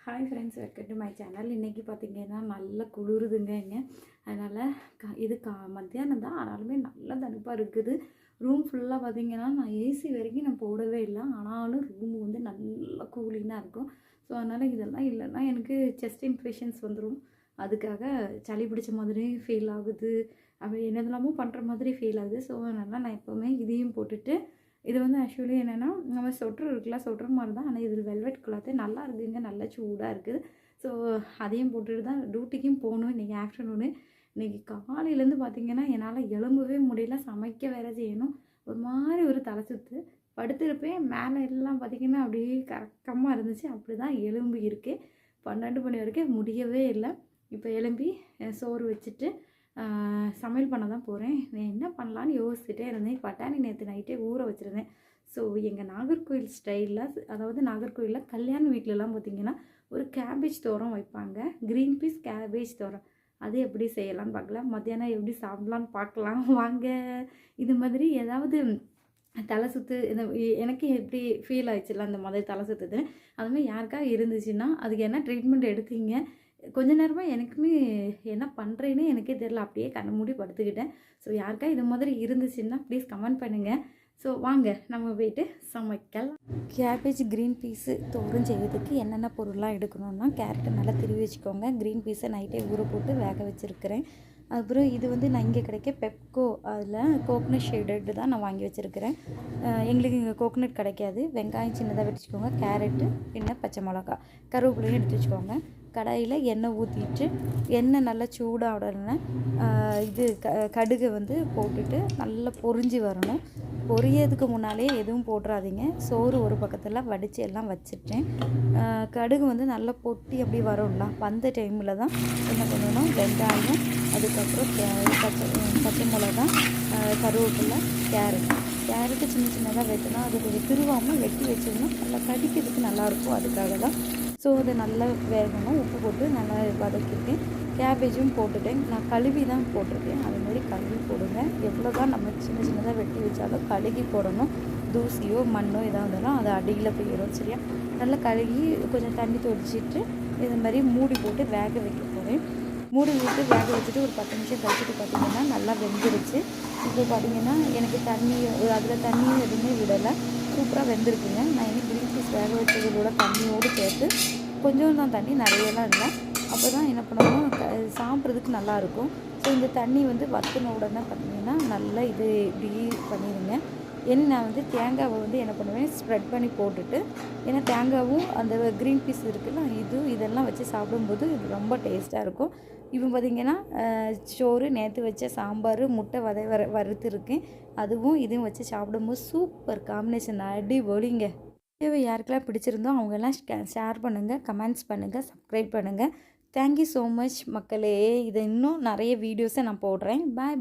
Hi friends, welcome to my channel. இன்றைக்கி பார்த்திங்கன்னா நல்ல குளிருதுங்க இங்கே. அதனால் இது மத்தியானம் தான், ஆனாலுமே நல்ல தணுப்பாக இருக்குது. ரூம் ஃபுல்லாக பார்த்திங்கன்னா நான் ஏசி வரைக்கும் நான் போடவே இல்லை, ஆனாலும் ரூம் வந்து நல்ல கூலிங்காக இருக்கும். ஸோ அதனால் இதெல்லாம் இல்லைன்னா எனக்கு செஸ்ட் இன்ஃபெக்ஷன்ஸ் வந்துடும். அதுக்காக சளி பிடிச்ச மாதிரி ஃபீல் ஆகுது, அப்படி என்னதெல்லாமோ பண்ணுற மாதிரி ஃபீல் ஆகுது. ஸோ அதனால் நான் எப்போவுமே இதையும் போட்டுட்டு, இது வந்து ஆக்சுவலி என்னென்னா நம்ம சொட்ரு இருக்குல்ல, சொட்ரு மாதிரி தான், ஆனால் இது வெல்வெட் கிளாத்து நல்லா இருக்குதுங்க, நல்லா சூடாக இருக்குது. ஸோ அதையும் போட்டுட்டு தான் டியூட்டிக்கும் போகணும் இன்றைக்கி ஆஃப்டர்நூனு. இன்றைக்கி காலையிலேருந்து பார்த்திங்கன்னா என்னால் எழும்பவே முடியல, சமைக்க வேறு செய்யணும். ஒரு மாதிரி ஒரு தலை சுற்று, படுத்துருப்பேன். மேலே எல்லாம் பார்த்திங்கன்னா அப்படியே கரெக்டமாக இருந்துச்சு. அப்படி தான் எலும்பு இருக்குது. 12 மணி வரைக்கும் முடியவே இல்லை. இப்போ எலும்பி சோறு வச்சுட்டு சமையல் பண்ண தான் போகிறேன். நான் என்ன பண்ணலான்னு யோசிச்சுட்டே இருந்தேன். பட்டாணி நேற்று நைட்டே ஊற வச்சுருந்தேன். ஸோ எங்கள் நாகர்கோவில் ஸ்டைலில், அதாவது நாகர்கோவிலில் கல்யாண வீட்டிலலாம் பார்த்திங்கன்னா ஒரு கேபேஜ் தோரம் வைப்பாங்க, க்ரீன் பீஸ் கேபேஜ் தோரம். அது எப்படி செய்யலான்னு பார்க்கலாம், மத்தியானம் எப்படி சாப்பிட்லான்னு பார்க்கலாம் வாங்க. இது மாதிரி ஏதாவது தலை சுற்று எனக்கு எப்படி ஃபீல் ஆயிடுச்சுல அந்த மாதிரி தலை சுற்றுது, அதுமாதிரி யாருக்கா இருந்துச்சுன்னா அதுக்கு என்ன ட்ரீட்மெண்ட் எடுத்தீங்க? கொஞ்ச நேரமாக எனக்குமே என்ன பண்ணுறேன்னு எனக்கே தெரில, அப்படியே கண்ணை மூடி படுத்துக்கிட்டேன். ஸோ யாருக்கா இது மாதிரி இருந்துச்சுன்னா ப்ளீஸ் கமெண்ட் பண்ணுங்கள். ஸோ வாங்க நம்ம போய்ட்டு சமைக்கலாம். கேபேஜ் க்ரீன் பீஸு தோரம் செய்யறதுக்கு என்னென்ன பொருள்லாம் எடுக்கணும்னா, கேரட்டை நல்லா திருவி வச்சுக்கோங்க. க்ரீன் பீஸை நைட்டே ஊற போட்டு வேக வச்சுருக்கிறேன். அப்புறம் இது வந்து நான் இங்கே கிடைக்க பெப்கோ, அதில் கோகனட் ஷேடட் தான் நான் வாங்கி வச்சுருக்கிறேன். எங்களுக்கு இங்கே கோகனட் கிடைக்காது. வெங்காயம் சின்னதாக வெட்டிச்சுக்கோங்க, கேரட்டு, பின்ன பச்சை மிளகா, கருவேப்பிலையும் எடுத்து வச்சுக்கோங்க. கடாயில் எண்ணெய் ஊற்றிட்டு, எண்ணெய் நல்லா சூடாக உடனே இது கடுகை வந்து போட்டுட்டு நல்லா பொரிஞ்சு வரணும். பொரியறதுக்கு முன்னாலே எதுவும் போட்டுறாதீங்க. சோறு ஒரு பக்கத்தில் வடித்து எல்லாம் வச்சுட்டேன். கடுகு வந்து நல்லா பொட்டி அப்படி வரும்ல, அந்த டைமில் தான் என்ன பண்ணணும், வெங்காயம், அதுக்கப்புறம் பச்சை மிளகா, கருவேப்பிலை, கேரட்டு சின்ன சின்னதாக வெட்டினா அது கொஞ்சம் திருவாமல் வெட்டி வச்சோம்னா நல்லா கடிக்கிறதுக்கு நல்லாயிருக்கும். அதுக்காக தான். ஸோ அதை நல்லா வேகணும். உப்பு போட்டு நல்லா வதக்கிட்டேன். கேபேஜும் போட்டுட்டேன். நான் கழுவி தான் போட்டிருக்கேன். அதுமாதிரி கழுவி போடுங்க. எவ்வளோ தான் நம்ம சின்ன சின்னதாக வெட்டி வச்சாலும் கழுகி போடணும். தூசியோ மண்ணோ எதாக இருந்தாலும் அது அடியில் போயிடும். சரியா? நல்லா கழுகி கொஞ்சம் தண்ணி தொடிச்சிட்டு இது மாதிரி மூடி போட்டு வேக வைக்க போகிறேன். மூடி விட்டு வேக வச்சுட்டு ஒரு 10 நிமிஷம் கழிச்சிட்டு பார்த்திங்கன்னா நல்லா வெந்துருச்சு. இப்போ பார்த்திங்கன்னா எனக்கு அதில் தண்ணியும் எதுவுமே விடலை, சூப்பராக வெந்திருக்குங்க. நான் இனி க்ரீன் பீஸ் வேக வச்சதோட தண்ணியோடு சேர்த்து கொஞ்சம் தான் தண்ணி, நிறையலாம் இல்லை. அப்போ தான் என்ன பண்ணணும், சாப்பிட்றதுக்கு நல்லாயிருக்கும். ஸோ இந்த தண்ணி வந்து வற்றின உடனே பார்த்திங்கன்னா நல்லா இது இப்படி பண்ணிடுங்க. ஏன்னா நான் வந்து தேங்காவை வந்து என்ன பண்ணுவேன், ஸ்ப்ரெட் பண்ணி போட்டுட்டு, ஏன்னா தேங்காவும் அந்த க்ரீன் பீஸ் இருக்குல்ல, இதெல்லாம் வச்சு சாப்பிடும்போது இது ரொம்ப டேஸ்ட்டாக இருக்கும். இப்போ பார்த்திங்கன்னா சோறு, நேற்று வச்ச சாம்பார், முட்டை வறுத்துருக்கேன், அதுவும் இதையும் வச்சு சாப்பிடும்போது சூப்பர் காம்பினேஷன், அடிபொலிங்க. வீடியோவை யாருக்கெல்லாம் பிடிச்சிருந்தோ அவங்கெல்லாம் ஷேர் பண்ணுங்கள், கமெண்ட்ஸ் பண்ணுங்கள், சப்ஸ்கிரைப் பண்ணுங்கள். தேங்க்யூ ஸோ மச் மக்களே. இதை இன்னும் நிறைய வீடியோஸை நான் போடுறேன். பாய்.